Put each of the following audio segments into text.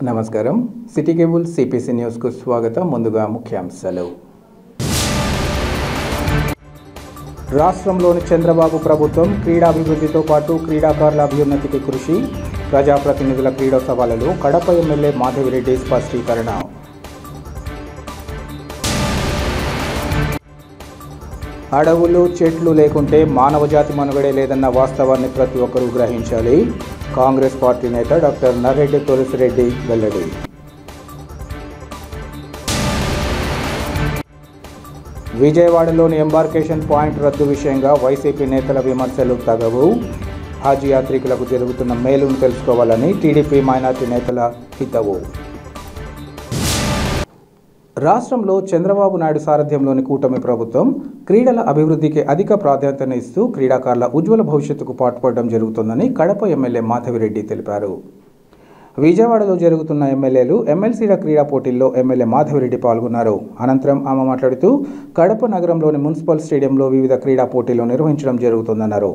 నమస్కారం city cable CPC news కు స్వాగతం. ముందుగా ముఖ్యాంశాలు. రాష్ట్రంలోని చంద్రబాబు ప్రభుత్వం క్రీడాభివృద్ధితో పాటు క్రీడాకారుల అభ్యున్నతికి కృషి. ప్రజాప్రతినిధుల క్రీడోత్సవాలలో కడప ఎమ్మెల్యే మాధవిరెడ్డి స్పష్టీకరణ. అడవులు చెట్లు లేకుంటే మానవజాతి మనుగడే లేదన్న వాస్తవాన్ని ప్రతి ఒక్కరూ గ్రహించాలి. కాంగ్రెస్ పార్టీ నేత డాక్టర్ నర్రెడ్డి తులసిరెడ్డి వెల్లడి. విజయవాడలోని ఎంబార్కేషన్ పాయింట్ రద్దు విషయంగా వైసీపీ నేతల విమర్శలు తగవు. హజ్ యాత్రికులకు జరుగుతున్న మేలును తెలుసుకోవాలని టీడీపీ మైనార్టీ నేతల హితవు. రాష్ట్రంలో చంద్రబాబు నాయుడు సారథ్యంలోని కూటమి ప్రభుత్వం క్రీడల అభివృద్ధికి అధిక ప్రాధాన్యత ఇస్తూ క్రీడాకారుల ఉజ్వల భవిష్యత్తుకు పాటుపడడం జరుగుతుందని కడప ఎమ్మెల్యే మాధవిరెడ్డి తెలిపారు. విజయవాడలో జరుగుతున్న ఎమ్మెల్యేలు ఎమ్మెల్సీల క్రీడా పోటీల్లో ఎమ్మెల్యే మాధవిరెడ్డి పాల్గొన్నారు. అనంతరం ఆమె మాట్లాడుతూ కడప నగరంలోని మున్సిపల్ స్టేడియంలో వివిధ క్రీడా పోటీలు నిర్వహించడం జరుగుతుందన్నారు.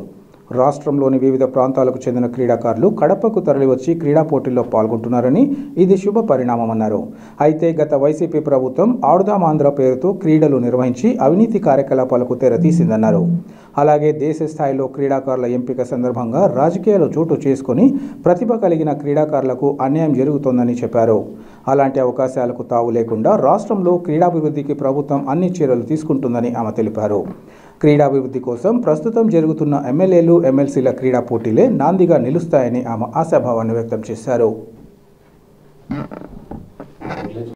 రాష్ట్రంలోని వివిధ ప్రాంతాలకు చెందిన క్రీడాకారులు కడపకు తరలివచ్చి క్రీడా పోటీల్లో పాల్గొంటున్నారని ఇది శుభ పరిణామమన్నారు. అయితే గత వైసీపీ ప్రభుత్వం ఆడుదాం ఆంధ్ర పేరుతో క్రీడలు నిర్వహించి అవినీతి కార్యకలాపాలకు తెరతీసిందన్నారు. అలాగే దేశ స్థాయిలో క్రీడాకారుల ఎంపిక సందర్భంగా రాజకీయాలు చోటు చేసుకుని ప్రతిభ కలిగిన క్రీడాకారులకు అన్యాయం జరుగుతోందని చెప్పారు. అలాంటి అవకాశాలకు తావు లేకుండా రాష్ట్రంలో క్రీడాభివృద్ధికి ప్రభుత్వం అన్ని చర్యలు తీసుకుంటుందని ఆమె తెలిపారు. క్రీడాభివృద్ధి కోసం ప్రస్తుతం జరుగుతున్న ఎమ్మెల్యేలు ఎమ్మెల్సీల క్రీడా పోటీలే నాందిగా నిలుస్తాయని ఆమె ఆశాభావాన్ని వ్యక్తం చేశారు.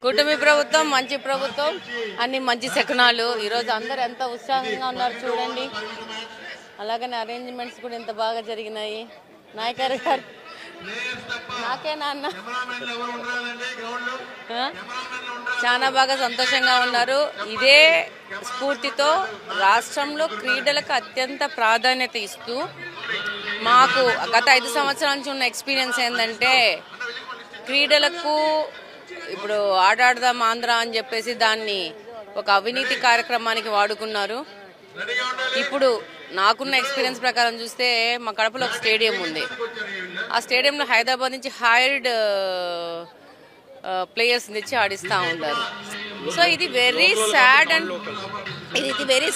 కూటమి ప్రభుత్వం మంచి ప్రభుత్వం, అన్ని మంచి శకునాలు. ఈరోజు అందరు ఎంత ఉత్సాహంగా ఉన్నారు చూడండి. అలాగనే అరేంజ్మెంట్స్ కూడా ఎంత బాగా జరిగినాయి. నాయకర్ గారు నాకే నాన్న చాలా బాగా సంతోషంగా ఉన్నారు. ఇదే స్ఫూర్తితో రాష్ట్రంలో క్రీడలకు అత్యంత ప్రాధాన్యత ఇస్తూ మాకు గత 5 సంవత్సరాల నుంచి ఉన్న ఎక్స్పీరియన్స్ ఏంటంటే క్రీడలకు ఇప్పుడు ఆడాడదాం ఆంధ్ర అని చెప్పేసి దాన్ని ఒక అవినీతి కార్యక్రమానికి వాడుకున్నారు. ఇప్పుడు నాకున్న ఎక్స్పీరియన్స్ ప్రకారం చూస్తే మా కడపలో ఒక స్టేడియం ఉంది. ఆ స్టేడియంలో హైదరాబాద్ నుంచి హైర్డ్ ప్లేయర్స్ తెచ్చి ఆడిస్తూ ఉంటారు. సో ఇది very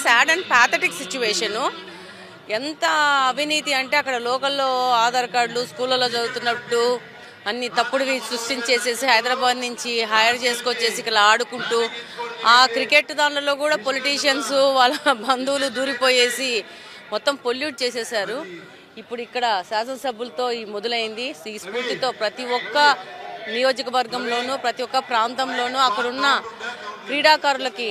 sad and pathetic situation. ఎంత అవినీతి అంటే అక్కడ లోకల్లో ఆధార్ కార్డులు స్కూళ్ళలో చదువుతున్నట్టు అన్ని తప్పుడువి సృష్టించేసేసి హైదరాబాద్ నుంచి హైర్ చేసుకొచ్చేసి ఇక్కడ ఆడుకుంటూ ఆ క్రికెట్ దానిలో కూడా పొలిటీషియన్స్ వాళ్ళ బంధువులు దూరిపోయేసి మొత్తం పొల్యూట్ చేసేసారు. ఇప్పుడు ఇక్కడ శాసనసభ్యులతో ఈ మొదలైంది. ఈ స్ఫూర్తితో ప్రతి ఒక్క నియోజకవర్గంలోనూ ప్రతి ఒక్క ప్రాంతంలోనూ అక్కడున్న క్రీడాకారులకి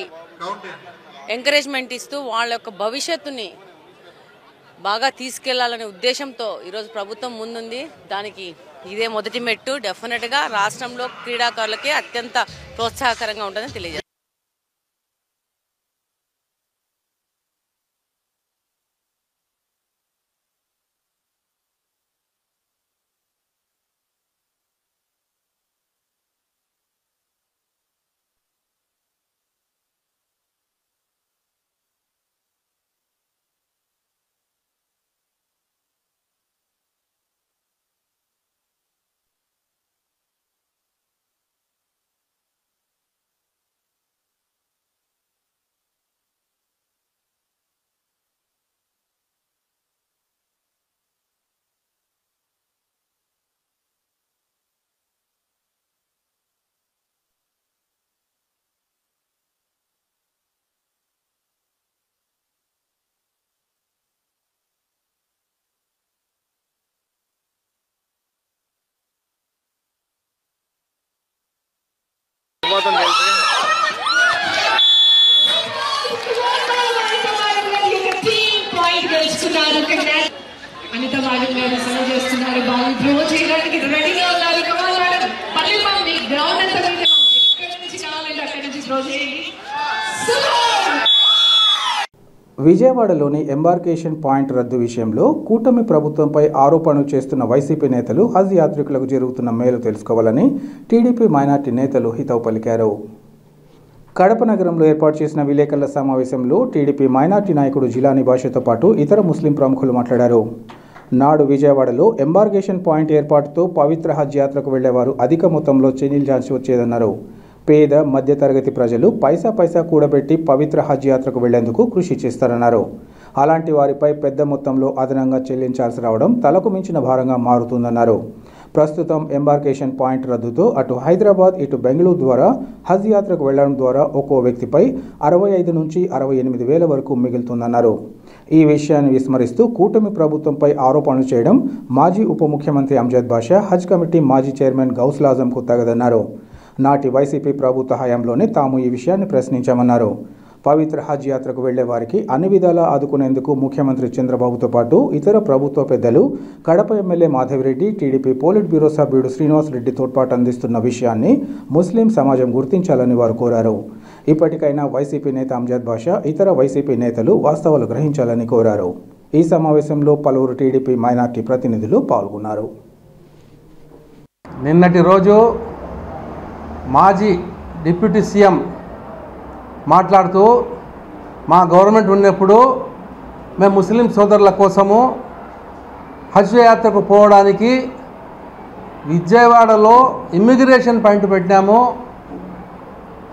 ఎంకరేజ్మెంట్ ఇస్తూ వాళ్ళ యొక్క భవిష్యత్తుని బాగా తీసుకెళ్లాలనే ఉద్దేశంతో ఈరోజు ప్రభుత్వం ముందుంది. దానికి ఇదే మొదటి మెట్టు. డెఫినెట్గా రాష్ట్రంలో క్రీడాకారులకి అత్యంత ప్రోత్సాహకరంగా ఉంటుందని తెలియజేస్తారు. అనిత వాడిని సర్వ్ చేస్తున్నారు. బాల్ త్రో చేయడానికి రెడీగా ఉన్నారు. మళ్ళీ మళ్ళీ గ్రౌండ్ అంతా ఎక్కడి నుంచి కావాలంటే అక్కడి నుంచి త్రో చేయండి. విజయవాడలోని ఎంబార్కేషన్ పాయింట్ రద్దు విషయంలో కూటమి ప్రభుత్వంపై ఆరోపణలు చేస్తున్న వైసీపీ నేతలు హజ్ యాత్రికులకు జరుగుతున్న మేలు తెలుసుకోవాలని టీడీపీ మైనార్టీ నేతలు హితవు పలికారు. కడప నగరంలో ఏర్పాటు చేసిన విలేకరుల సమావేశంలో టీడీపీ మైనార్టీ నాయకుడు జిలానీ భాషతో పాటు ఇతర ముస్లిం ప్రముఖులు మాట్లాడారు. నాడు విజయవాడలో ఎంబార్గేషన్ పాయింట్ ఏర్పాటుతో పవిత్ర హజ్ యాత్రకు వెళ్లేవారు అధిక మొత్తంలో చెల్లించాల్సి వచ్చేదన్నారు. పేద మధ్యతరగతి ప్రజలు పైసా కూడబెట్టి పవిత్ర హజ్ యాత్రకు వెళ్లేందుకు కృషి చేస్తారన్నారు. అలాంటి వారిపై పెద్ద మొత్తంలో అదనంగా చెల్లించాల్సి రావడం తలకు మించిన భారంగా మారుతుందన్నారు. ప్రస్తుతం ఎంబార్కేషన్ పాయింట్ రద్దుతో అటు హైదరాబాద్ ఇటు బెంగళూరు ద్వారా హజ్ యాత్రకు వెళ్లడం ద్వారా ఒక్కో వ్యక్తిపై 65 నుంచి 68 వేల వరకు మిగులుతుందన్నారు. ఈ విషయాన్ని విస్మరిస్తూ కూటమి ప్రభుత్వంపై ఆరోపణలు చేయడం మాజీ ఉప ముఖ్యమంత్రి అంజద్ బాషా, హజ్ కమిటీ మాజీ చైర్మన్ గౌసుల్ ఆజంకు తగదన్నారు. నాటి వైసీపీ ప్రభుత్వ హయాంలోనే తాము ఈ విషయాన్ని ప్రశ్నించామన్నారు. పవిత్ర హజ్ యాత్రకు వెళ్లే వారికి అన్ని విధాలా ఆదుకునేందుకు ముఖ్యమంత్రి చంద్రబాబుతో పాటు ఇతర ప్రభుత్వ పెద్దలు, Kadapa MLA Madhavi Reddy, TDP polit bureau సభ్యుడు శ్రీనివాసరెడ్డి తోడ్పాటు అందిస్తున్న విషయాన్ని ముస్లిం సమాజం గుర్తించాలని వారు కోరారు. ఇప్పటికైనా వైసీపీ నేత అంజద్ బాషా, ఇతర వైసీపీ నేతలు వాస్తవాలు గ్రహించాలని కోరారు. ఈ సమావేశంలో పలువురు టీడీపీ మైనార్టీ ప్రతినిధులు పాల్గొన్నారు. నిన్నటి రోజు మాజీ డిప్యూటీ సీఎం మాట్లాడుతూ మా గవర్నమెంట్ ఉన్నప్పుడు మేము ముస్లిం సోదరుల కోసము హజ్ యాత్రకు పోవడానికి విజయవాడలో ఇమ్మిగ్రేషన్ పాయింట్ పెట్టినాము.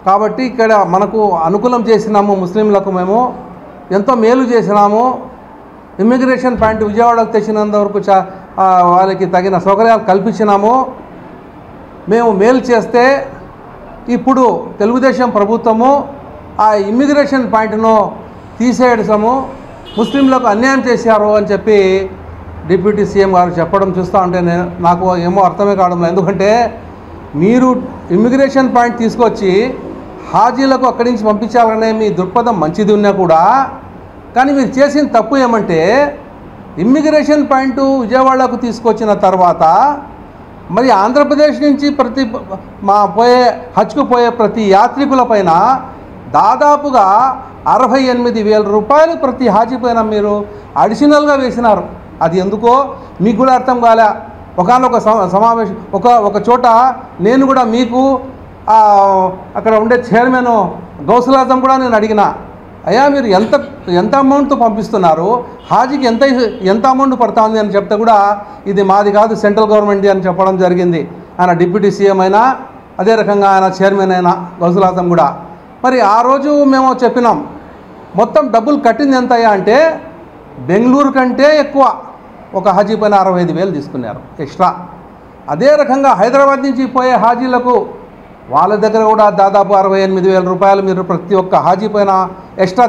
కాబట్టి ఇక్కడ మనకు అనుకూలం చేసినాము, ముస్లింలకు మేము ఎంతో మేలు చేసినాము. ఇమ్మిగ్రేషన్ పాయింట్ విజయవాడకు తెచ్చినంతవరకు వాళ్ళకి తగిన సౌకర్యాలు కల్పించినాము. మేము మేలు చేస్తే ఇప్పుడు తెలుగుదేశం ప్రభుత్వము ఆ ఇమ్మిగ్రేషన్ పాయింట్ను తీసేయడము, ముస్లింలకు అన్యాయం చేశారు అని చెప్పి డిప్యూటీ సీఎం గారు చెప్పడం చూస్తూ ఉంటే నాకు ఏమో అర్థమే కావడం. ఎందుకంటే మీరు ఇమ్మిగ్రేషన్ పాయింట్ తీసుకొచ్చి హాజీలకు అక్కడి నుంచి పంపించాలనే మీ దృక్పథం మంచిది ఉన్నా కూడా, కానీ మీరు చేసిన తప్పు ఏమంటే ఇమ్మిగ్రేషన్ పాయింట్ విజయవాడకు తీసుకొచ్చిన తర్వాత మరి ఆంధ్రప్రదేశ్ నుంచి హజ్కు పోయే ప్రతి యాత్రికుల పైన దాదాపుగా 68,000 రూపాయలు ప్రతి హాజీ పైన మీరు అడిషనల్గా వేసినారు. అది ఎందుకో మీకు కూడా అర్థం కాలే. ఒకనొక సమావేశం ఒక చోట నేను కూడా మీకు అక్కడ ఉండే చైర్మన్ గౌసుల్ ఆజం కూడా నేను అడిగిన, అయ్యా మీరు ఎంత అమౌంట్తో పంపిస్తున్నారు, హాజీకి ఎంత అమౌంట్ పడుతుంది అని చెప్తే కూడా ఇది మాది కాదు, సెంట్రల్ గవర్నమెంట్ది అని చెప్పడం జరిగింది. ఆయన డిప్యూటీ సీఎం అయినా, అదే రకంగా ఆయన చైర్మన్ అయినా గౌసుల్ ఆజం కూడా. మరి ఆ రోజు మేము చెప్పినాం, మొత్తం డబ్బులు కట్టింది ఎంత అయ్యా అంటే బెంగళూరు కంటే ఎక్కువ, ఒక హాజీ పైన 65,000 తీసుకున్నారు ఎక్స్ట్రా. అదే రకంగా హైదరాబాద్ నుంచి పోయే హాజీలకు వాళ్ళ దగ్గర కూడా దాదాపు 68,000 రూపాయలు మీరు ప్రతి ఒక్క హాజీ పైన ఎక్స్ట్రా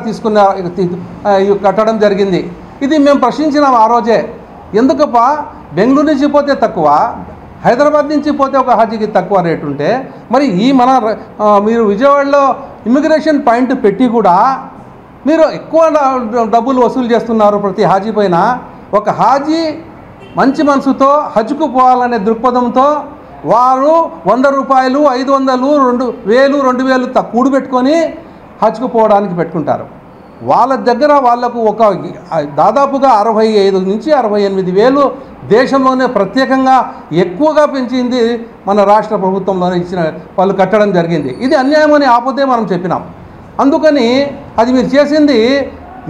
కట్టడం జరిగింది. ఇది మేము ప్రశ్నించినాం ఆ రోజే. ఎందుకప్ప బెంగళూరు నుంచి పోతే తక్కువ, హైదరాబాద్ నుంచి పోతే ఒక హాజీకి తక్కువ రేటు ఉంటే, మరి మీరు విజయవాడలో ఇమ్మిగ్రేషన్ పాయింట్ పెట్టి కూడా మీరు ఎక్కువ డబ్బులు వసూలు చేస్తున్నారు ప్రతి హాజీ పైన. ఒక హాజీ మంచి మనసుతో హజ్కు పోవాలనే దృక్పథంతో వారు 100 రూపాయలు, 500, 2,000 కూడబెట్టుకొని హజ్కు పోవడానికి పెట్టుకుంటారు. వాళ్ళ దగ్గర వాళ్లకు ఒక దాదాపుగా 65 నుంచి 68,000 దేశంలోనే ప్రత్యేకంగా ఎక్కువగా పెంచింది మన రాష్ట్ర ప్రభుత్వంలోనే ఇచ్చిన వాళ్ళు కట్టడం జరిగింది. ఇది అన్యాయం అని ఆపోతే మనం చెప్పినాం. అందుకని అది మీరు చేసింది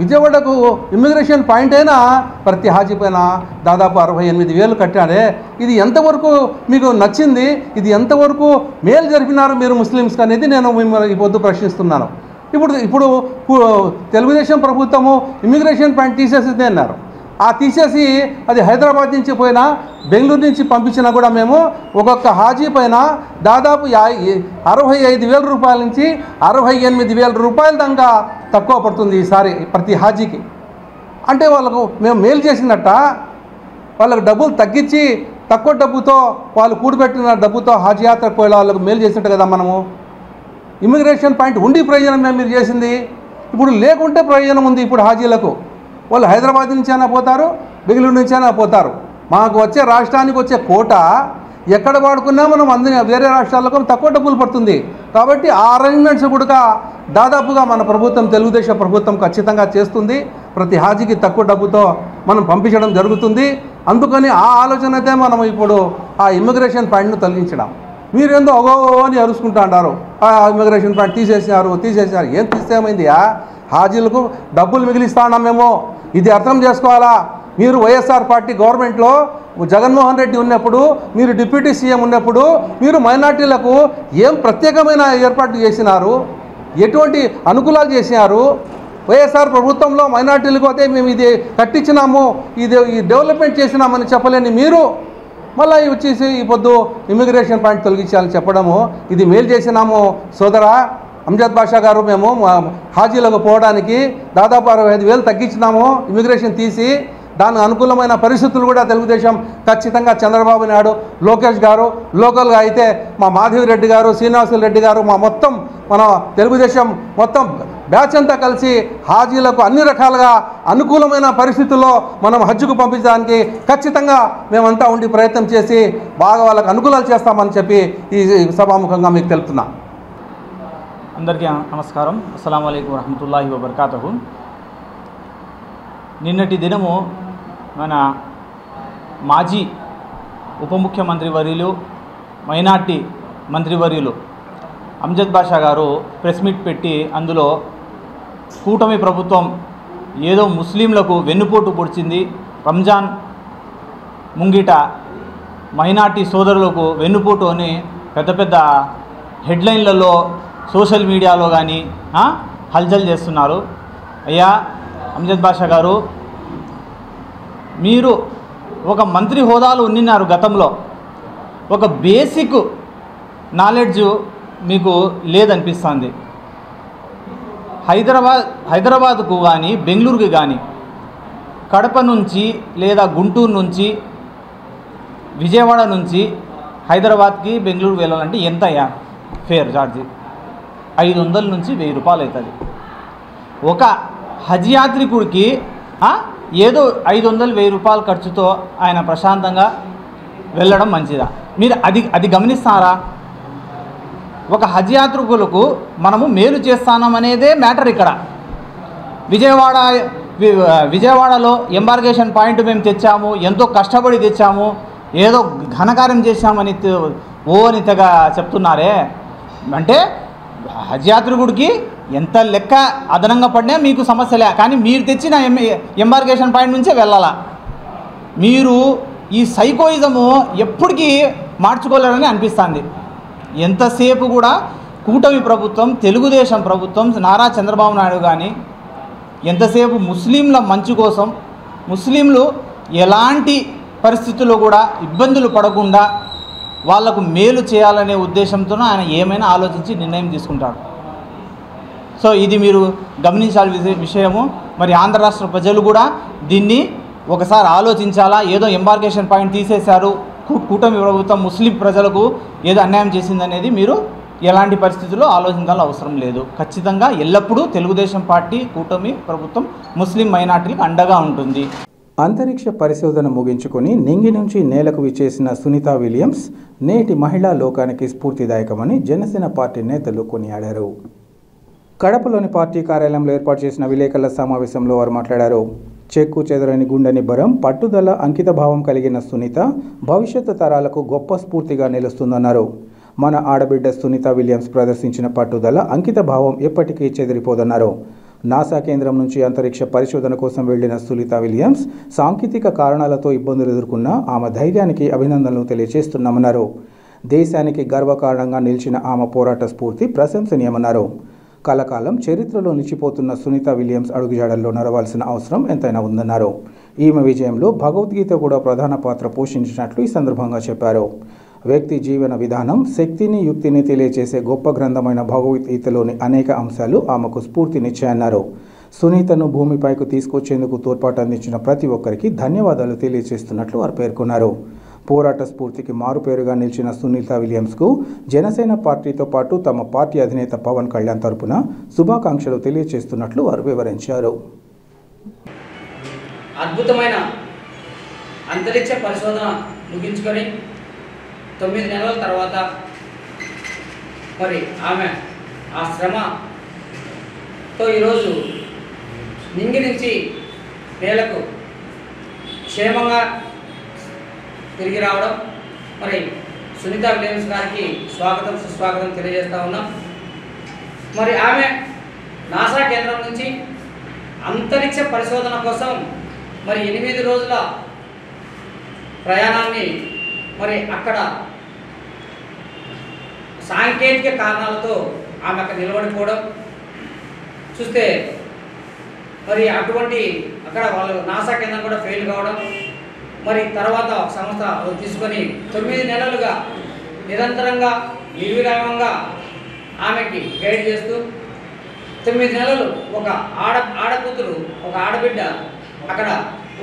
విజయవాడకు ఇమ్మిగ్రేషన్ పాయింట్ అయినా ప్రతి హాజీ పైన దాదాపు 68,000 కట్టాడే. ఇది ఎంతవరకు మీకు నచ్చింది, ఇది ఎంతవరకు మేలు జరిపినారు మీరు ముస్లిమ్స్కి అనేది నేను మిమ్మల్ని ఈ పొద్దు ప్రశ్నిస్తున్నాను. ఇప్పుడు తెలుగుదేశం ప్రభుత్వము ఇమ్మిగ్రేషన్ పాయింట్ తీసేసిందే అన్నారు. ఆ తీసేసి అది హైదరాబాద్ నుంచి పోయినా, బెంగళూరు నుంచి పంపించినా కూడా మేము ఒక్కొక్క హాజీ పైన దాదాపు 65,000 రూపాయల నుంచి 68,000 రూపాయల దాకా తక్కువ పడుతుంది ఈసారి ప్రతి హాజీకి. అంటే వాళ్ళకు మేము మేలు చేసినట్ట, వాళ్ళకు డబ్బులు తగ్గించి తక్కువ డబ్బుతో వాళ్ళు కూడబెట్టిన డబ్బుతో హాజీ యాత్రకు పోయే వాళ్ళకు మేలు చేసినట్టు కదా మనము. ఇమ్మిగ్రేషన్ పాయింట్ ఉండి ప్రయోజనం మీరు చేసింది, ఇప్పుడు లేకుంటే ప్రయోజనం ఉంది. ఇప్పుడు హాజీలకు వాళ్ళు హైదరాబాద్ నుంచి అయినా పోతారు, బెంగళూరు నుంచి అయినా పోతారు. మాకు వచ్చే రాష్ట్రానికి వచ్చే కోట ఎక్కడ వాడుకున్నా మనం వేరే రాష్ట్రాలకు తక్కువ డబ్బులు పడుతుంది. కాబట్టి ఆ అరేంజ్మెంట్స్ కూడా దాదాపుగా మన ప్రభుత్వం, తెలుగుదేశం ప్రభుత్వం ఖచ్చితంగా చేస్తుంది. ప్రతి హాజీకి తక్కువ డబ్బుతో మనం పంపించడం జరుగుతుంది. అందుకని ఆ ఆలోచన అయితే మనం ఇప్పుడు ఆ ఇమ్మిగ్రేషన్ పాయింట్ను తొలగించడం. మీరేందో అగో అని అరుచుకుంటూ అంటారు, ఆ ఇమ్మిగ్రేషన్ పాయింట్ తీసేసినారు. ఏం తీసేమైంది? హాజీలకు డబ్బులు మిగిలిస్తా ఉన్నాం మేము, ఇది అర్థం చేసుకోవాలా. మీరు వైఎస్ఆర్ పార్టీ గవర్నమెంట్లో జగన్మోహన్ రెడ్డి ఉన్నప్పుడు, మీరు డిప్యూటీ సీఎం ఉన్నప్పుడు మీరు మైనార్టీలకు ఏం ప్రత్యేకమైన ఏర్పాట్లు చేసినారు? ఎటువంటి అనుకూలాలు చేసినారు? వైఎస్ఆర్ ప్రభుత్వంలో మైనార్టీలకు అయితే మేము ఇది కట్టించినాము, ఇది డెవలప్మెంట్ చేసినామని చెప్పలేని మీరు మళ్ళీ వచ్చేసి ఈ పొద్దు ఇమిగ్రేషన్ పాయింట్ తొలగించాలని చెప్పడము, ఇది మేలు చేసినాము సోదరా అమ్జద్ బాషా గారు. మేము హాజీలకు పోవడానికి దాదాపు 65,000 తగ్గించినాము ఇమిగ్రేషన్ తీసి. దాని అనుకూలమైన పరిస్థితులు కూడా తెలుగుదేశం ఖచ్చితంగా చంద్రబాబు నాయుడు, లోకేష్ గారు, లోకల్గా అయితే మా మాధవి రెడ్డి గారు, శ్రీనివాసులు రెడ్డి గారు, మన తెలుగుదేశం మొత్తం బ్యాచ్ అంతా కలిసి హాజీలకు అన్ని రకాలుగా అనుకూలమైన పరిస్థితుల్లో మనం హజ్జుకు పంపించడానికి ఖచ్చితంగా మేమంతా ఉండి ప్రయత్నం చేసి బాగా వాళ్ళకు అనుకూలాలు చేస్తామని చెప్పి ఈ సభాముఖంగా మీకు తెలుపుతున్నా. అందరికీ నమస్కారం. అస్సలాము అలైకుం వరహమతుల్లాహి వబర్కాతుహు. నిన్నటి దినము మన మాజీ ఉప ముఖ్యమంత్రి వర్యులు, మైనార్టీ మంత్రివర్యులు అమ్జద్ బాషా గారు ప్రెస్ మీట్ పెట్టి అందులో కూటమి ప్రభుత్వం ఏదో ముస్లింలకు వెన్నుపోటు పొడిచింది, రంజాన్ ముంగిట మైనార్టీ సోదరులకు వెన్నుపోటు అని పెద్ద పెద్ద హెడ్లైన్లలో సోషల్ మీడియాలో కానీ హల్చల్ చేస్తున్నారు. అయ్యా అమ్జద్ బాషా గారు, మీరు ఒక మంత్రి హోదాలో ఉన్నారు గతంలో, ఒక బేసిక్ నాలెడ్జ్ మీకు లేదనిపిస్తుంది. హైదరాబాద్కు కానీ బెంగళూరుకి కానీ కడప నుంచి లేదా గుంటూరు నుంచి విజయవాడ నుంచి హైదరాబాద్కి బెంగళూరు వెళ్ళాలంటే ఎంత అయ్యా ఫేర్ ఛార్జీ? 500 నుంచి 1000 రూపాయలు అవుతుంది. ఒక హజ్ యాత్రికుడికి ఏదో 500-1000 రూపాయల ఖర్చుతో ఆయన ప్రశాంతంగా వెళ్ళడం మంచిదా? మీరు అది గమనిస్తారా? ఒక హజ్ యాత్రికులకు మనము మేలు చేస్తామనేదే మ్యాటర్ ఇక్కడ. విజయవాడలో ఎంబార్గేషన్ పాయింట్ మేము తెచ్చాము, ఎంతో కష్టపడి తెచ్చాము, ఏదో ఘనకార్యం చేశామని అని తెగ చెప్తున్నారే. అంటే హజ్ యాత్రికుడికి ఎంత లెక్క అదనంగా పడినా మీకు సమస్యలే, కానీ మీరు తెచ్చిన ఎంబార్గేషన్ పాయింట్ నుంచే వెళ్ళాలా. మీరు ఈ సైకోయిజము ఎప్పటికీ మార్చుకోలేరని అనిపిస్తుంది. ఎంతసేపు కూడా కూటమి ప్రభుత్వం, తెలుగుదేశం ప్రభుత్వం, నారా చంద్రబాబు నాయుడు కానీ ఎంతసేపు ముస్లింల మంచి కోసం, ముస్లింలు ఎలాంటి పరిస్థితుల్లో కూడా ఇబ్బందులు పడకుండా వాళ్లకు మేలు చేయాలనే ఉద్దేశంతోనూ ఆయన ఏమైనా ఆలోచించి నిర్ణయం తీసుకుంటాడు. సో ఇది మీరు గమనించాల్సిన విషయము. మరి ఆంధ్ర రాష్ట్ర ప్రజలు కూడా దీన్ని ఒకసారి ఆలోచించాలా. ఏదో ఎంబార్గేషన్ పాయింట్ తీసేశారు, కూటమి ప్రభుత్వం ముస్లిం ప్రజలకు ఏదో అన్యాయం చేసిందనేది మీరు ఎలాంటి పరిస్థితుల్లో ఆలోచించాల్సిన అవసరం లేదు. ఖచ్చితంగా ఎల్లప్పుడూ తెలుగుదేశం పార్టీ, కూటమి ప్రభుత్వం ముస్లిం మైనార్టీలకు అండగా ఉంటుంది. అంతరిక్ష పరిశోధన ముగించుకొని నింగి నుంచి నేలకు విచ్చేసిన సునీతా విలియమ్స్ నేటి మహిళా లోకానికి స్ఫూర్తిదాయకమని జనసేన పార్టీ నేతలు కొనియాడారు. కడపలోని పార్టీ కార్యాలయంలో ఏర్పాటు చేసిన విలేకరుల సమావేశంలో వారు మాట్లాడారు. చెక్కు చెదరని గుండె నిబ్బరం, పట్టుదల, అంకిత భావం కలిగిన సునీత భవిష్యత్తు తరాలకు గొప్ప స్ఫూర్తిగా నిలుస్తుందన్నారు. మన ఆడబిడ్డ సునీతా విలియమ్స్ ప్రదర్శించిన పట్టుదల, అంకిత భావం ఎప్పటికీ చెదిరిపోదన్నారు. నాసా కేంద్రం నుంచి అంతరిక్ష పరిశోధన కోసం వెళ్లిన సునీతా విలియమ్స్ సాంకేతిక కారణాలతో ఇబ్బందులు ఎదుర్కొన్న ఆమె ధైర్యానికి అభినందనలు తెలియజేస్తున్నామన్నారు. దేశానికి గర్వకారణంగా నిలిచిన ఆమె పోరాట స్ఫూర్తి ప్రశంసనీయమన్నారు. కలకాలం చరిత్రలో నిలిచిపోతున్న సునీతా విలియమ్స్ అడుగుజాడల్లో నడవాల్సిన అవసరం ఎంతైనా ఉందన్నారు. ఈమె విజయంలో భగవద్గీత కూడా ప్రధాన పాత్ర పోషించినట్లు ఈ సందర్భంగా చెప్పారు. వ్యక్తి జీవన విధానం, శక్తిని, యుక్తిని తెలియజేసే గొప్ప గ్రంథమైన భగవద్గీతలోని అనేక అంశాలు ఆమెకు స్ఫూర్తినిచ్చాయన్నారు. సునీతను భూమిపైకి తీసుకొచ్చేందుకు తోడ్పాటు అందించిన ప్రతి ఒక్కరికి ధన్యవాదాలు తెలియజేస్తున్నట్లు వారు పేర్కొన్నారు. పోరాట స్ఫూర్తికి మారుపేరుగా నిలిచిన సునీతా విలియమ్స్కు జనసేన పార్టీతో పాటు తమ పార్టీ అధినేత పవన్ కళ్యాణ్ తరపున శుభాకాంక్షలు తెలియజేస్తున్నట్లు వారు వివరించారు. అద్భుతమైన అంతరిక్ష పరిశోధన ముగించుకొని 9 నెలల తర్వాత మరి ఆమె ఆ శ్రమతో ఈరోజు నింగి నుంచి నేలకు క్షేమంగా తిరిగి రావడం, మరి సునీతా విలియమ్స్ గారికి స్వాగతం సుస్వాగతం తెలియజేస్తూ ఉన్నాం. మరి ఆమె నాసా కేంద్రం నుంచి అంతరిక్ష పరిశోధన కోసం మరి 8 రోజుల ప్రయాణాన్ని మరి అక్కడ సాంకేతిక కారణాలతో ఆమె అక్కడ నిలబడిపోవడం చూస్తే మరి అటువంటి అక్కడ వాళ్ళు నాసా కేంద్రం కూడా ఫెయిల్ కావడం, మరి తర్వాత ఒక సంస్థ తీసుకొని 9 నెలలుగా నిరంతరంగా నిర్విరామంగా ఆమెకి గైడ్ చేస్తూ 9 నెలలు ఒక ఆడకూతురు ఒక ఆడబిడ్డ అక్కడ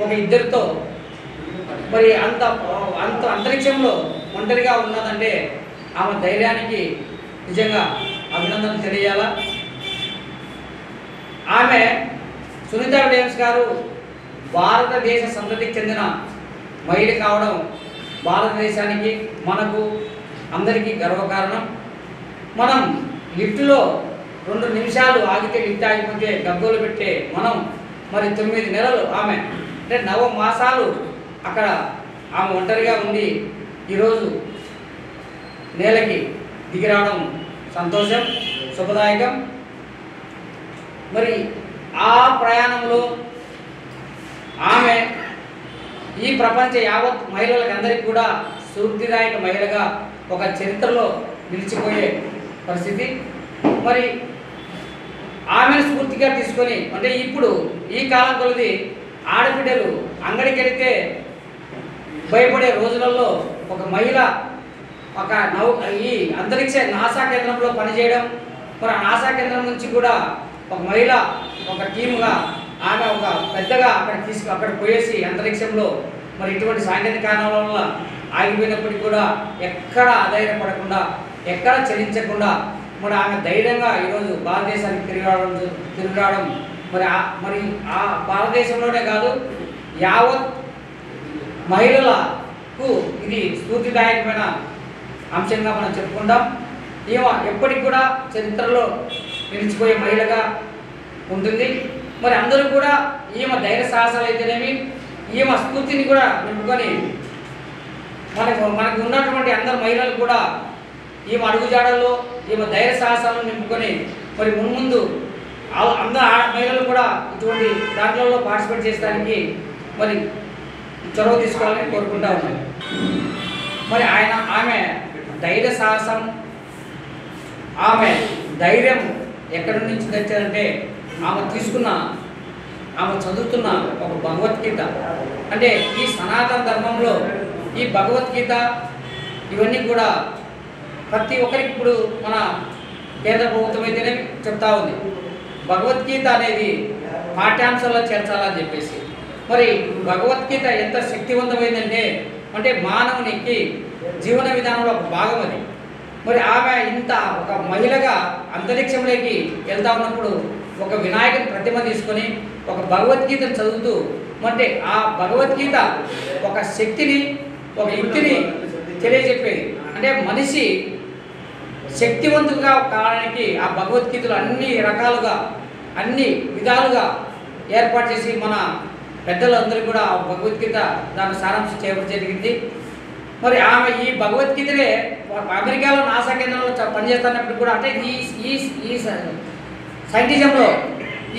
ఒక ఇద్దరితో మరి అంత అంతరిక్షంలో ఒంటరిగా ఉన్నదంటే ఆమె ధైర్యానికి నిజంగా అభినందన తెలియాలా. ఆమె సునీతా విలియమ్స్ గారు భారతదేశ సంతతికి చెందిన మహిళ కావడం భారతదేశానికి మనకు అందరికీ గర్వకారణం. మనం లిఫ్ట్లో 2 నిమిషాలు ఆగితే లిఫ్ట్ ఆగిపోతే గగ్గోలు పెట్టే మనం మరి 9 నెలలు ఆమె అంటే 9 మాసాలు అక్కడ ఆమె ఒంటరిగా ఉండి ఈరోజు నేలకి దిగి రావడం సంతోషం, శుభదాయకం. మరి ఆ ప్రయాణంలో ఆమె ఈ ప్రపంచ యావత్ మహిళలకందరికీ కూడా స్ఫూర్తిదాయక మహిళగా ఒక చరిత్రలో నిలిచిపోయే పరిస్థితి. మరి ఆమెను స్ఫూర్తిగా తీసుకొని అంటే ఇప్పుడు ఈ కాలం కొలది ఆడబిడ్డలు అంగడికి వెళితే భయపడే రోజులలో ఒక మహిళ ఒక ఈ అంతరిక్ష నాసా కేంద్రంలో పనిచేయడం, మరి ఆ నాసా కేంద్రం నుంచి కూడా ఒక మహిళ ఒక టీముగా ఆమె ఒక పెద్దగా అక్కడ పోయేసి అంతరిక్షంలో మరి ఇటువంటి సాంకేతిక కారణాల వల్ల ఆగిపోయినప్పటికీ కూడా ఎక్కడ అధైర్యపడకుండా ఎక్కడ చలించకుండా మరి ఆమె ధైర్యంగా ఈరోజు భారతదేశానికి తిరిగి రావడం మరి ఆ భారతదేశంలోనే కాదు యావత్ మహిళలకు ఇది స్ఫూర్తిదాయకమైన అంశంగా మనం చెప్పుకుంటాం. ఈమె ఎప్పటికి కూడా చరిత్రలో నిలిచిపోయే మహిళగా ఉంటుంది. మరి అందరూ కూడా ఈమె ధైర్య సాహసాలు అయితేనేమి ఈమె స్ఫూర్తిని కూడా నింపుకొని మనకు ఉన్నటువంటి అందరు మహిళలు కూడా ఈమె అడుగుజాడల్లో ఈమె ధైర్య సాహసాలను నింపుకొని మరి మున్ముందు అందరు మహిళలు కూడా ఇటువంటి దాంట్లో పార్టిసిపేట్ చేయడానికి మరి చొరవ తీసుకోవాలని కోరుకుంటా ఉన్నాను. మరి ఆమె ధైర్య సాహసం ఆమె ధైర్యం ఎక్కడి నుంచి తెచ్చారంటే ఆమె చదువుతున్న ఒక భగవద్గీత అంటే ఈ సనాతన ధర్మంలో ఈ భగవద్గీత ఇవన్నీ కూడా ప్రతి ఒక్కరికి ఇప్పుడు మన కేంద్ర ప్రభుత్వం అయితేనే చెప్తా ఉంది భగవద్గీత అనేది పాఠ్యాంశాల్లో చేర్చాలని చెప్పేసి. మరి భగవద్గీత ఎంత శక్తివంతమైందంటే అంటే మానవునికి జీవన విధానంలో ఒక భాగం అది. మరి ఆమె ఇంత ఒక మహిళగా అంతరిక్షంలోకి వెళ్తా ఉన్నప్పుడు ఒక వినాయకుని ప్రతిమ తీసుకొని ఒక భగవద్గీతను చదువుతూ అంటే ఆ భగవద్గీత ఒక శక్తిని ఒక యుక్తిని తెలియజెప్పేది. అంటే మనిషి శక్తివంతుగా కావడానికి ఆ భగవద్గీతలు అన్ని రకాలుగా అన్ని విధాలుగా ఏర్పాటు చేసి మన పెద్దలందరూ కూడా భగవద్గీత దాని సారాంశం చేయడం జరిగింది. మరి ఆమె ఈ భగవద్గీతనే అమెరికాలో నాసా కేంద్రంలో పనిచేస్తున్నప్పుడు కూడా అంటే ఈ సైంటిజంలో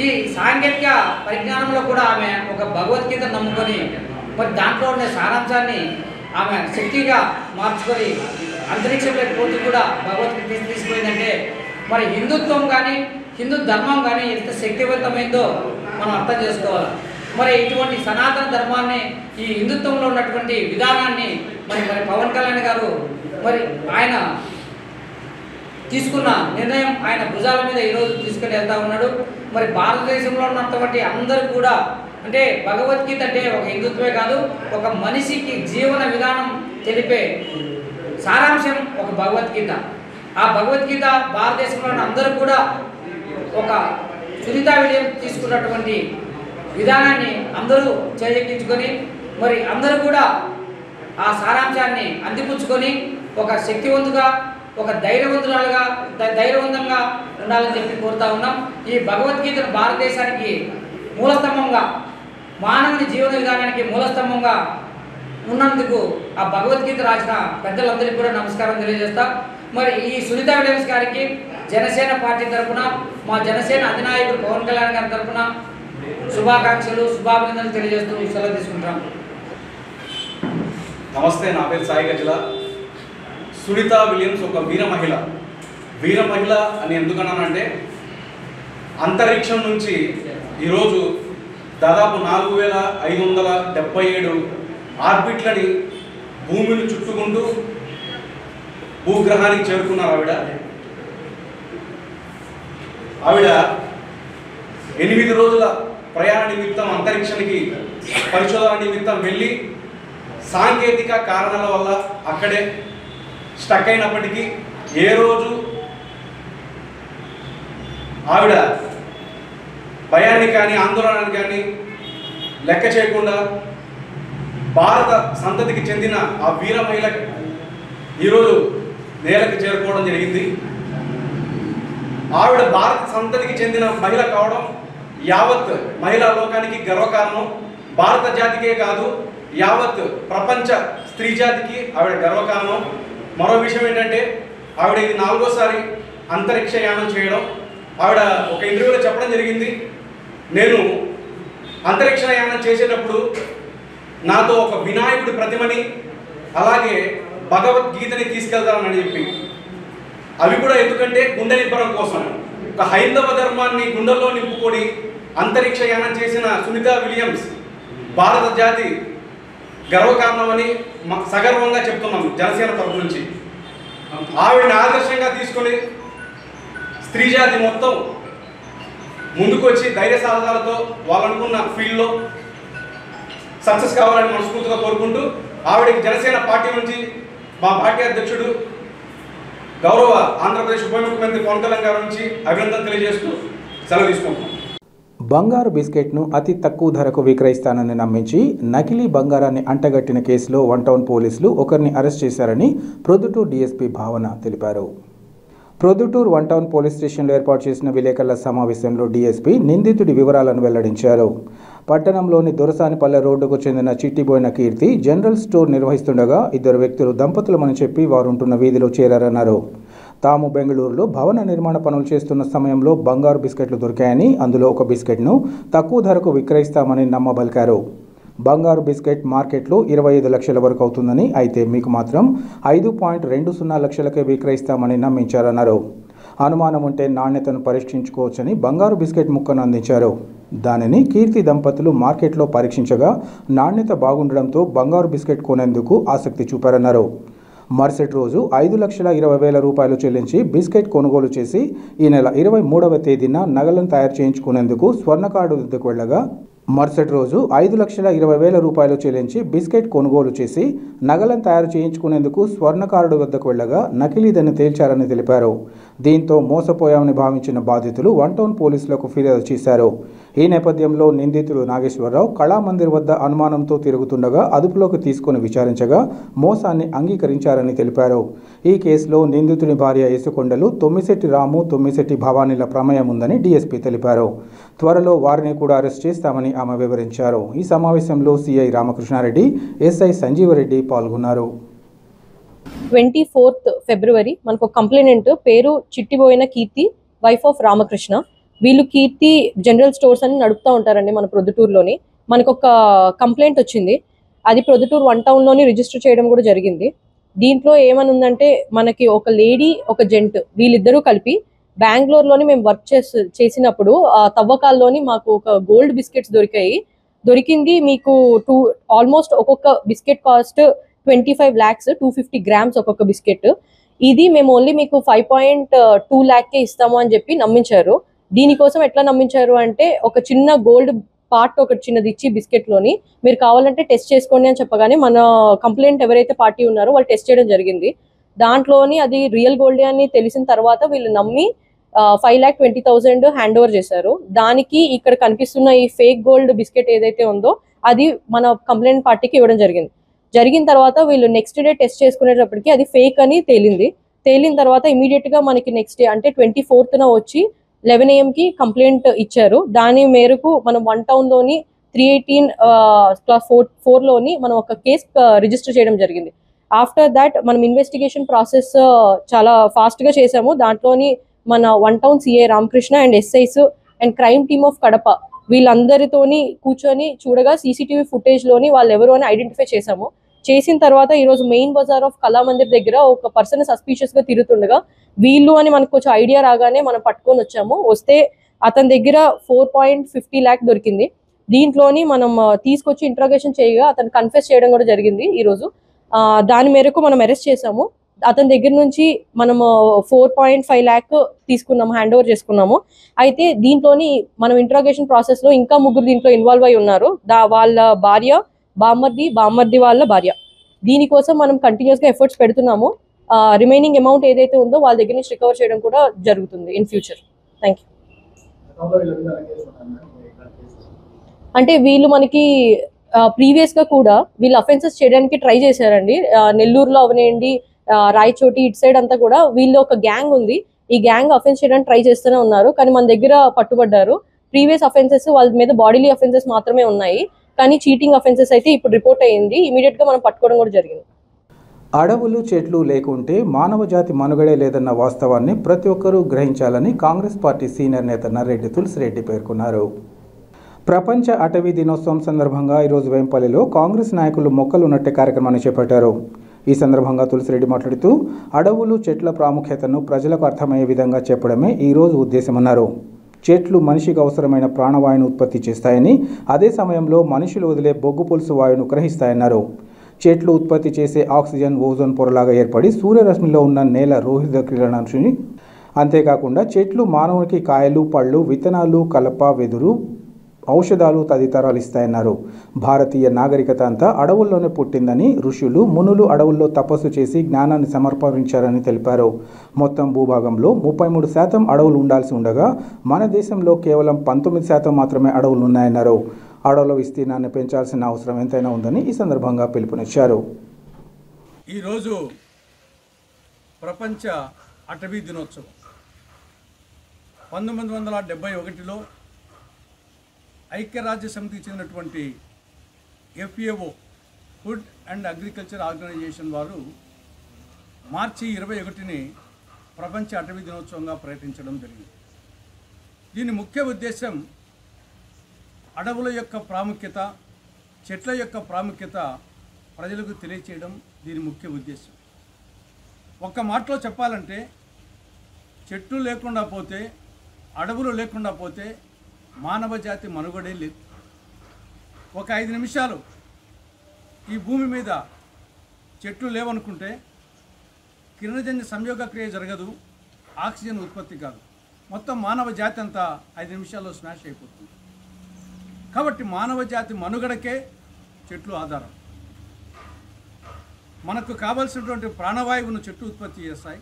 ఈ సాంకేతిక పరిజ్ఞానంలో కూడా ఆమె ఒక భగవద్గీత నమ్ముకొని మరి దాంట్లో ఉండే సారాంశాన్ని ఆమె శక్తిగా మార్చుకొని అంతరిక్షంలోకి పోతూ కూడా భగవద్గీత తీసుకుపోయిందంటే మరి హిందుత్వం కానీ హిందూ ధర్మం కానీ ఎంత శక్తివంతమైందో మనం అర్థం చేసుకోవాలి. మరి ఇటువంటి సనాతన ధర్మాన్ని ఈ హిందుత్వంలో ఉన్నటువంటి విధానాన్ని మరి పవన్ కళ్యాణ్ గారు మరి ఆయన తీసుకున్న నిర్ణయం ఆయన భుజాల మీద ఈరోజు తీసుకుని వెళ్తా ఉన్నాడు. మరి భారతదేశంలో ఉన్నటువంటి అందరూ కూడా అంటే భగవద్గీత అంటే ఒక హిందుత్వమే కాదు ఒక మనిషికి జీవన విధానం తెలిపే సారాంశం ఒక భగవద్గీత. ఆ భగవద్గీత భారతదేశంలో అందరూ కూడా ఒక సునీతా విలియమ్స్ తీసుకున్నటువంటి విధానాన్ని అందరూ చేజెక్కించుకొని మరి అందరూ కూడా ఆ సారాంశాన్ని అందిపుచ్చుకొని ఒక శక్తివంతుగా ఒక ధైర్యవంతంగా ఉండాలని చెప్పి కోరుతా ఉన్నాం. ఈ భగవద్గీతను భారతదేశానికి మూలస్తంభంగా మానవుని జీవన విధానానికి మూలస్తంభంగా ఉన్నందుకు ఆ భగవద్గీత రాసిన పెద్దలందరికీ కూడా నమస్కారం తెలియజేస్తాం. మరి ఈ సునీతా విలియమ్స్ గారికి జనసేన పార్టీ తరఫున మా జనసేన అధినాయకుడు పవన్ కళ్యాణ్ గారి తరఫున శుభాకాంక్షలు శుభాభినందనలు తెలియజేస్తూ సెలవు తీసుకుంటాం. నమస్తే, నా పేరు సాయి గజల. సునీత విలియమ్స్ ఒక వీర మహిళ. వీర మహిళ అని ఎందుకన్నానంటే అంతరిక్షం నుంచి ఈరోజు దాదాపు 4577 ఆర్బిట్లని భూమిని చుట్టుకుంటూ భూగ్రహానికి చేరుకున్నారు. ఆవిడ 8 రోజుల ప్రయాణ నిమిత్తం అంతరిక్షానికి పరిశోధన నిమిత్తం వెళ్ళి సాంకేతిక కారణాల వల్ల అక్కడే స్టక్ అయినప్పటికీ ఏ రోజు ఆవిడ భయాన్ని కానీ ఆందోళనని కానీ లెక్క చేయకుండా భారత సంతతికి చెందిన ఆ వీర మహిళ ఈరోజు నేలకు చేరుకోవడం జరిగింది. ఆవిడ భారత సంతతికి చెందిన మహిళ కావడం యావత్ మహిళా లోకానికి గర్వకారణం. భారత జాతికే కాదు, యావత్ ప్రపంచ స్త్రీ జాతికి ఆవిడ గర్వకారణం. మరో విషయం ఏంటంటే ఆవిడ ఇది 4వ అంతరిక్ష యానం చేయడం. ఆవిడ ఒక ఇంటర్వ్యూలో చెప్పడం జరిగింది, నేను అంతరిక్ష యానం చేసేటప్పుడు నాతో ఒక వినాయకుడి ప్రతిమని అలాగే భగవద్గీతని తీసుకెళ్తానని చెప్పి, అవి కూడా ఎందుకంటే గుండె నింపడం కోసం. ఒక హైందవ ధర్మాన్ని గుండెల్లో నింపుకొని అంతరిక్ష యానం చేసిన సునీత విలియమ్స్ భారత జాతి గర్వకారణమని సగర్వంగా చెప్తున్నాం జనసేన తరఫు నుంచి. ఆవిడని ఆదర్శంగా తీసుకొని స్త్రీ జాతి మొత్తం ముందుకు వచ్చి ధైర్య సాధనాలతో వాళ్ళు అనుకున్న ఫీల్డ్లో సక్సెస్ కావాలని మనస్ఫూర్తిగా కోరుకుంటూ, ఆవిడకి జనసేన పార్టీ నుంచి మా పార్టీ అధ్యక్షుడు గౌరవ ఆంధ్రప్రదేశ్ ఉప ముఖ్యమంత్రి పవన్ కళ్యాణ్ గారి నుంచి అభినందనలు తెలియజేస్తూ సెలవు తీసుకుంటున్నాం. బంగారు బిస్కెట్ను అతి తక్కువ ధరకు విక్రయిస్తానని నమ్మించి నకిలీ బంగారాన్ని అంటగట్టిన కేసులో 1 టౌన్ పోలీసులు ఒకరిని అరెస్ట్ చేశారని ప్రొద్దుటూరు డీఎస్పీ భావన తెలిపారు. ప్రొద్దుటూరు 1 టౌన్ పోలీస్ స్టేషన్లో ఏర్పాటు చేసిన విలేకరుల సమావేశంలో డీఎస్పీ నిందితుడి వివరాలను వెల్లడించారు. పట్టణంలోని దొరసానిపల్లె రోడ్డుకు చెందిన చిట్టిబోయిన కీర్తి జనరల్ స్టోర్ నిర్వహిస్తుండగా 2 వ్యక్తులు దంపతులమని చెప్పి వారుంటున్న వీధిలో చేరారన్నారు. తాము బెంగళూరులో భవన నిర్మాణ పనులు చేస్తున్న సమయంలో బంగారు బిస్కెట్లు దొరికాయని, అందులో ఒక బిస్కెట్ను తక్కువ ధరకు విక్రయిస్తామని నమ్మబలికారు. బంగారు బిస్కెట్ మార్కెట్లో 25 లక్షల వరకు అవుతుందని, అయితే మీకు మాత్రం 5.20 లక్షలకే విక్రయిస్తామని నమ్మించారన్నారు. అనుమానం ఉంటే నాణ్యతను పరీక్షించుకోవచ్చని బంగారు బిస్కెట్ ముక్కను అందించారు. దానిని కీర్తి దంపతులు మార్కెట్లో పరీక్షించగా నాణ్యత బాగుండడంతో బంగారు బిస్కెట్ కొనేందుకు ఆసక్తి చూపారన్నారు. మరుసటి రోజు 5,20,000 రూపాయలు చెల్లించి బిస్కెట్ కొనుగోలు చేసి ఈ నెల 23వ తేదీన నగలను తయారు చేయించుకునేందుకు స్వర్ణకార్డు వద్దకు వెళ్ళగా మరుసటి రోజు 5,20,000 రూపాయలు చెల్లించి బిస్కెట్ కొనుగోలు చేసి నగలను తయారు చేయించుకునేందుకు స్వర్ణకారుడు వద్దకు వెళ్ళగా నకిలీదని తేల్చారని తెలిపారు. దీంతో మోసపోయామని భావించిన బాధితులు 1 టౌన్ పోలీసులకు ఫిర్యాదు చేశారు. ఈ నేపథ్యంలో నిందితుడు నాగేశ్వరరావు కళామందిర్ వద్ద అనుమానంతో తిరుగుతుండగా అదుపులోకి తీసుకుని విచారించగా మోసాన్ని అంగీకరించారని తెలిపారు. ఈ కేసులో నిందితుని భార్య యేసుకొండలు, తొమ్మిశెట్టి రాము, తొమ్మిశెట్టి భవానీల ప్రమేయం ఉందని డీఎస్పీ తెలిపారు. త్వరలో వారిని కూడా అరెస్ట్ చేస్తామని ఆమె వివరించారు. ఈ సమావేశంలో సిఐ రామకృష్ణారెడ్డి, ఎస్ఐ సంజీవరెడ్డి పాల్గొన్నారు. 24th ఫిబ్రవరి మనకు కంప్లైంట్ పేరు చిట్టిబోయిన కీర్తి, వైఫ్ ఆఫ్ రామకృష్ణ. వీళ్ళు కీర్తి జనరల్ స్టోర్స్ అని నడుపుతూ ఉంటారండి మన ప్రొద్దుటూరులోని. మనకు ఒక కంప్లైంట్ వచ్చింది, అది ప్రొద్దుటూరు 1 టౌన్లోని రిజిస్టర్ చేయడం కూడా జరిగింది. దీంట్లో ఏమని ఉందంటే మనకి ఒక లేడీ ఒక జెంట్ వీళ్ళిద్దరూ కలిపి బెంగళూరులోని మేము వర్క్ చేసినప్పుడు ఆ తవ్వకాల్లోని మాకు ఒక గోల్డ్ బిస్కెట్స్ దొరికింది. మీకు ఆల్మోస్ట్ ఒక్కొక్క బిస్కెట్ కాస్ట్ 25 lakhs, 250 grams ఒక్కొక్క బిస్కెట్. ఇది మేము ఓన్లీ మీకు 5.2 lakh ఇస్తాము అని చెప్పి నమ్మించారు. దీనికోసం ఎట్లా నమ్మించారు అంటే ఒక చిన్న గోల్డ్ పార్ట్ ఒకటి చిన్నది ఇచ్చి బిస్కెట్లోని మీరు కావాలంటే టెస్ట్ చేసుకోండి అని చెప్పగానే మన కంప్లైంట్ ఎవరైతే పార్టీ ఉన్నారో వాళ్ళు టెస్ట్ చేయడం జరిగింది. దాంట్లోని అది రియల్ గోల్డ్ అని తెలిసిన తర్వాత వీళ్ళు నమ్మి 5,20,000 హ్యాండ్ ఓవర్ చేశారు. దానికి ఇక్కడ కనిపిస్తున్న ఈ ఫేక్ గోల్డ్ బిస్కెట్ ఏదైతే ఉందో అది మన కంప్లైంట్ పార్టీకి ఇవ్వడం జరిగిన తర్వాత వీళ్ళు నెక్స్ట్ డే టెస్ట్ చేసుకునేటప్పటికి అది ఫేక్ అని తేలిన తర్వాత ఇమీడియట్ గా మనకి నెక్స్ట్ డే అంటే 24th వచ్చి 11 AM కంప్లైంట్ ఇచ్చారు. దాని మేరకు మనం 1 టౌన్లోని 318/4 మనం ఒక కేసు రిజిస్టర్ చేయడం జరిగింది. ఆఫ్టర్ దాట్ మనం ఇన్వెస్టిగేషన్ ప్రాసెస్ చాలా ఫాస్ట్ గా చేసాము. దాంట్లోని మన 1 town CI Ramakrishna and SIs and crime team of Kadapa వీళ్ళందరితోని కూర్చొని చూడగా సీసీటీవీ ఫుటేజ్లోని వాళ్ళు ఎవరు అని ఐడెంటిఫై చేశాము. చేసిన తర్వాత ఈరోజు మెయిన్ బజార్ ఆఫ్ కళామందిర్ దగ్గర ఒక పర్సన్ సస్పీషియస్గా తిరుగుతుండగా వీళ్ళు అని మనకు కొంచెం ఐడియా రాగానే మనం పట్టుకొని వచ్చాము. వస్తే అతని దగ్గర 4.50 lakh దొరికింది. దీంట్లోని మనం తీసుకొచ్చి ఇంట్రాగేషన్ చేయగా అతను కన్ఫెస్ చేయడం కూడా జరిగింది ఈరోజు. దాని మేరకు మనం అరెస్ట్ చేసాము. అతని దగ్గర నుంచి మనము 4.5 lakh తీసుకున్నాము, హ్యాండ్ ఓవర్ చేసుకున్నాము. అయితే దీంట్లోని మనం ఇంట్రాగేషన్ ప్రాసెస్ లో ఇంకా ముగ్గురు దీంట్లో ఇన్వాల్వ్ అయి ఉన్నారు. వాళ్ళ భార్య, బామ్మర్ది వాళ్ళ భార్య. దీనికోసం మనం కంటిన్యూస్ గా ఎఫర్ట్స్ పెడుతున్నాము. రిమైనింగ్ అమౌంట్ ఏదైతే ఉందో వాళ్ళ దగ్గర నుంచి రికవర్ చేయడం కూడా జరుగుతుంది ఇన్ ఫ్యూచర్. Thank you. అంటే వీళ్ళు మనకి ప్రీవియస్ గా కూడా వీళ్ళు అఫెన్సెస్ చేయడానికి ట్రై చేశారండి. నెల్లూరులో అవనేయండి, రాయచోటి ఇటు సైడ్ అంతా కూడా వీళ్ళు ఒక గ్యాంగ్ ఉంది. ఈ గ్యాంగ్ అఫెన్స్ చేయడానికి ట్రై చేస్తూనే ఉన్నారు, కానీ మన దగ్గర పట్టుబడ్డారు. ప్రీవియస్ అఫెన్సెస్ వాళ్ళ మీద బాడీలీ అఫెన్సెస్ మాత్రమే ఉన్నాయి, కానీ చీటింగ్ అఫెన్సెస్ అయితే ఇప్పుడు రిపోర్ట్ అయ్యింది. ఇమీడియట్ గా మనం పట్టుకోవడం కూడా జరిగింది. అడవులు చెట్లు లేకుంటే మానవ జాతి మనుగడే లేదన్న వాస్తవాన్ని ప్రతి ఒక్కరూ గ్రహించాలని కాంగ్రెస్ పార్టీ సీనియర్ నేత నర్రెడ్డి తులసిరెడ్డి పేర్కొన్నారు. ప్రపంచ అటవీ దినోత్సవం సందర్భంగా ఈరోజు వేంపల్లిలో కాంగ్రెస్ నాయకులు మొక్కలు నాటే కార్యక్రమాన్ని చేపట్టారు. ఈ సందర్భంగా తులసిరెడ్డి మాట్లాడుతూ అడవులు చెట్ల ప్రాముఖ్యతను ప్రజలకు అర్థమయ్యే విధంగా చెప్పడమే ఈరోజు ఉద్దేశమన్నారు. చెట్లు మనిషికి అవసరమైన ప్రాణవాయువును ఉత్పత్తి చేస్తాయని, అదే సమయంలో మనుషులు వదిలే బొగ్గు పులుసు వాయువును గ్రహిస్తాయన్నారు. చెట్లు ఉత్పత్తి చేసే ఆక్సిజన్ ఓజోన్ పొరలాగా ఏర్పడి సూర్యరశ్మిలో ఉన్న నేల రోహిత కిరణాన్ని, అంతేకాకుండా చెట్లు మానవునికి కాయలు, పళ్ళు, విత్తనాలు, కలప, వెదురు, ఔషధాలు తదితరాలు ఇస్తాయన్నారు. భారతీయ నాగరికత అంతా అడవుల్లోనే పుట్టిందని, ఋషులు మునులు అడవుల్లో తపస్సు చేసి జ్ఞానాన్ని సమర్పించారని తెలిపారు. మొత్తం భూభాగంలో 33% అడవులు ఉండాల్సి ఉండగా మన దేశంలో కేవలం 19% మాత్రమే అడవులు ఉన్నాయన్నారు. అడవుల విస్తీర్ణాన్ని పెంచాల్సిన అవసరం ఎంతైనా ఉందని ఈ సందర్భంగా పిలుపునిచ్చారు. ఈరోజు ప్రపంచ అటవీ దినోత్సవం 1971లో ఐక్యరాజ్య సమితికి చెందినటువంటి FAO food and agriculture organisation వారు మార్చి 21ని ప్రపంచ అటవీ దినోత్సవంగా ప్రకటించడం జరిగింది. దీని ముఖ్య ఉద్దేశం అడవుల యొక్క ప్రాముఖ్యత, చెట్ల యొక్క ప్రాముఖ్యత ప్రజలకు తెలియచేయడం దీని ముఖ్య ఉద్దేశం. ఒక్క మాటలో చెప్పాలంటే చెట్లు లేకుండా పోతే, అడవులు లేకుండా పోతే మానవ జాతి మనుగడే లేదు. ఒక 5 నిమిషాలు ఈ భూమి మీద చెట్లు లేవనుకుంటే కిరణజన్య సంయోగ క్రియ జరగదు, ఆక్సిజన్ ఉత్పత్తి కాదు. మొత్తం మానవ జాతి అంతా 5 నిమిషాల్లో స్మాష్ అయిపోతుంది. కాబట్టి మానవ జాతి మనుగడకే చెట్లు ఆధారం. మనకు కావలసినటువంటి ప్రాణవాయువును చెట్లు ఉత్పత్తి చేస్తాయి.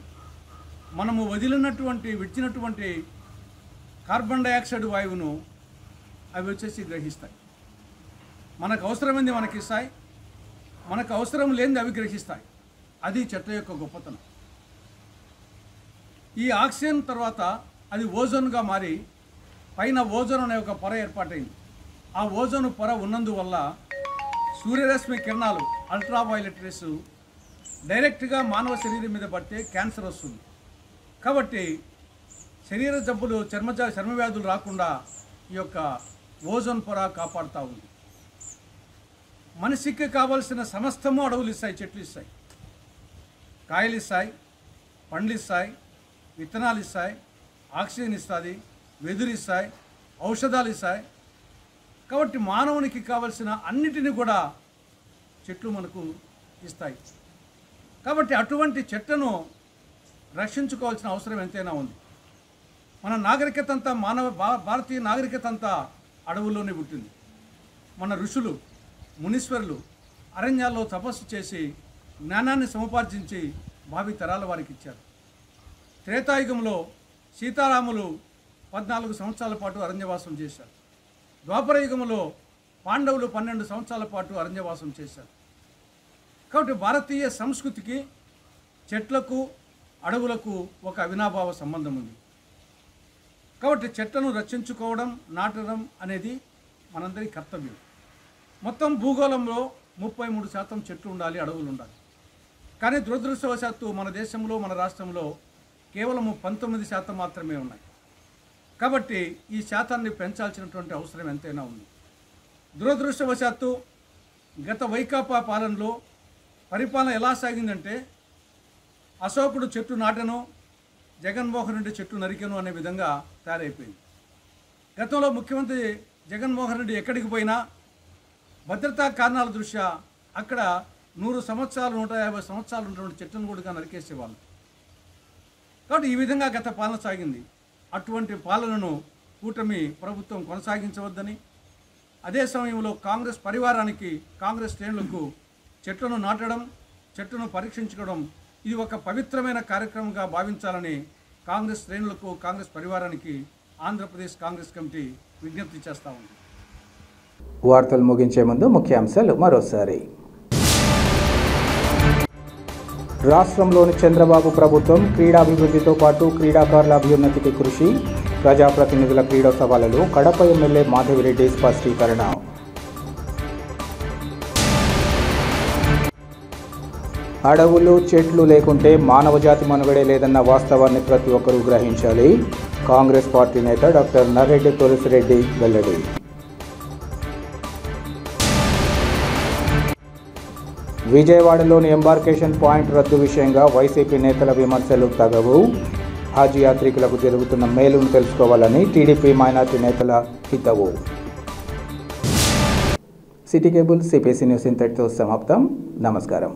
మనము విడిచినటువంటి కార్బన్ డైఆక్సైడ్ వాయువును అవి వచ్చేసి గ్రహిస్తాయి. మనకు అవసరమైంది మనకి ఇస్తాయి, మనకు అవసరం లేనిది అవి గ్రహిస్తాయి. అది చెట్ల యొక్క గొప్పతనం. ఈ ఆక్సిజన్ తర్వాత అది ఓజోన్గా మారి పైన ఓజోన్ అనే ఒక పొర ఏర్పాటైంది. ఆ ఓజోన్ పొర ఉన్నందువల్ల సూర్యరశ్మి కిరణాలు, అల్ట్రావైలెట్ రేస్ డైరెక్ట్గా మానవ శరీరం మీద పడితే క్యాన్సర్ వస్తుంది. కాబట్టి శరీర జబ్బులు, చర్మ వ్యాధులు రాకుండా ఈ యొక్క ఓజోన్ పొర కాపాడుతూ ఉంది. మనిషికి కావాల్సిన సమస్తము అడవులు ఇస్తాయి, చెట్లు ఇస్తాయి. కాయలు ఇస్తాయి, పండ్లు ఇస్తాయి, విత్తనాలు ఇస్తాయి, ఆక్సిజన్ ఇస్తుంది, వెదురు ఇస్తాయి, ఔషధాలు ఇస్తాయి. కాబట్టి మానవునికి కావలసిన అన్నిటిని కూడా చెట్లు మనకు ఇస్తాయి. కాబట్టి అటువంటి చెట్లను రక్షించుకోవాల్సిన అవసరం ఎంతైనా ఉంది. మన నాగరికత అంతా, భారతీయ నాగరికత అంతా అడవుల్లోనే పుట్టింది. మన ఋషులు, మునీశ్వరులు అరణ్యాల్లో తపస్సు చేసి జ్ఞానాన్ని సముపార్జించి భావి తరాల వారికి ఇచ్చారు. త్రేతాయుగంలో సీతారాములు 14 సంవత్సరాల పాటు అరణ్యవాసం చేశారు. ద్వాపర యుగంలో పాండవులు 12 సంవత్సరాల పాటు అరణ్యవాసం చేశారు. కాబట్టి భారతీయ సంస్కృతికి చెట్లకు, అడవులకు ఒక అవినాభావ సంబంధం ఉంది. కాబట్టి చెట్లను రక్షించుకోవడం, నాటడం అనేది మనందరి కర్తవ్యం. మొత్తం భూగోళంలో 33% చెట్లు ఉండాలి, అడవులు ఉండాలి. కానీ దురదృష్టవశాత్తు మన దేశంలో, మన రాష్ట్రంలో కేవలం 19% మాత్రమే ఉన్నాయి. కాబట్టి ఈ శాతాన్ని పెంచాల్సినటువంటి అవసరం ఎంతైనా ఉంది. దురదృష్టవశాత్తు గత వైకాపా పాలనలో పరిపాలన ఎలా సాగిందంటే అశోకుడు చెట్టు నాటను, జగన్మోహన్ రెడ్డి చెట్టు నరికెను అనే విధంగా తయారైపోయింది. గతంలో ముఖ్యమంత్రి జగన్మోహన్ రెడ్డి ఎక్కడికి పోయినా భద్రతా కారణాల దృష్ట్యా అక్కడ 100 సంవత్సరాలు 150 సంవత్సరాలు ఉన్నటువంటి చెట్లను కూడా నరికేసేవాళ్ళు. కాబట్టి ఈ విధంగా గత పాలన సాగింది. అటువంటి పాలనను కూటమి ప్రభుత్వం కొనసాగించవద్దని, అదే సమయంలో కాంగ్రెస్ పరివారానికి, కాంగ్రెస్ శ్రేణులకు చెట్లను నాటడం, చెట్లను పరీక్షించుకోవడం ఇది ఒక పవిత్రమైన కార్యక్రమంగా భావించాలని కాంగ్రెస్ శ్రేణులకు, కాంగ్రెస్ పరివారానికి ఆంధ్రప్రదేశ్ కాంగ్రెస్ కమిటీ విజ్ఞప్తి చేస్తూ ఉంది. వార్తలు ముగించే ముందు ముఖ్యాంశాలు మరోసారి. రాష్ట్రంలోని చంద్రబాబు ప్రభుత్వం క్రీడాభివృద్ధితో పాటు క్రీడాకారుల అభ్యున్నతికి కృషి, ప్రజాప్రతినిధుల క్రీడా సవాళ్లలో కడప ఎమ్మెల్యే మాధవిరెడ్డి స్పష్టీకరణ. అడవులు చెట్లు లేకుంటే మానవజాతి మనుగడే లేదన్న వాస్తవాన్ని ప్రతి ఒక్కరూ గ్రహించాలి. కాంగ్రెస్ పార్టీ నేత డాక్టర్ నర్రెడ్డి తులసిరెడ్డి వెల్లడి. విజయవాడలోని ఎంబార్కేషన్ పాయింట్ రద్దు విషయంగా వైసీపీ నేతల విమర్శలు తగవు. హజ్ యాత్రికులకు జరుగుతున్న మేలును తెలుసుకోవాలని టీడీపీ మైనార్టీ నేతల హితవు. సిటీ కేబుల్ సిపిసి న్యూస్ ఇంతటితో సమాప్తం. నమస్కారం.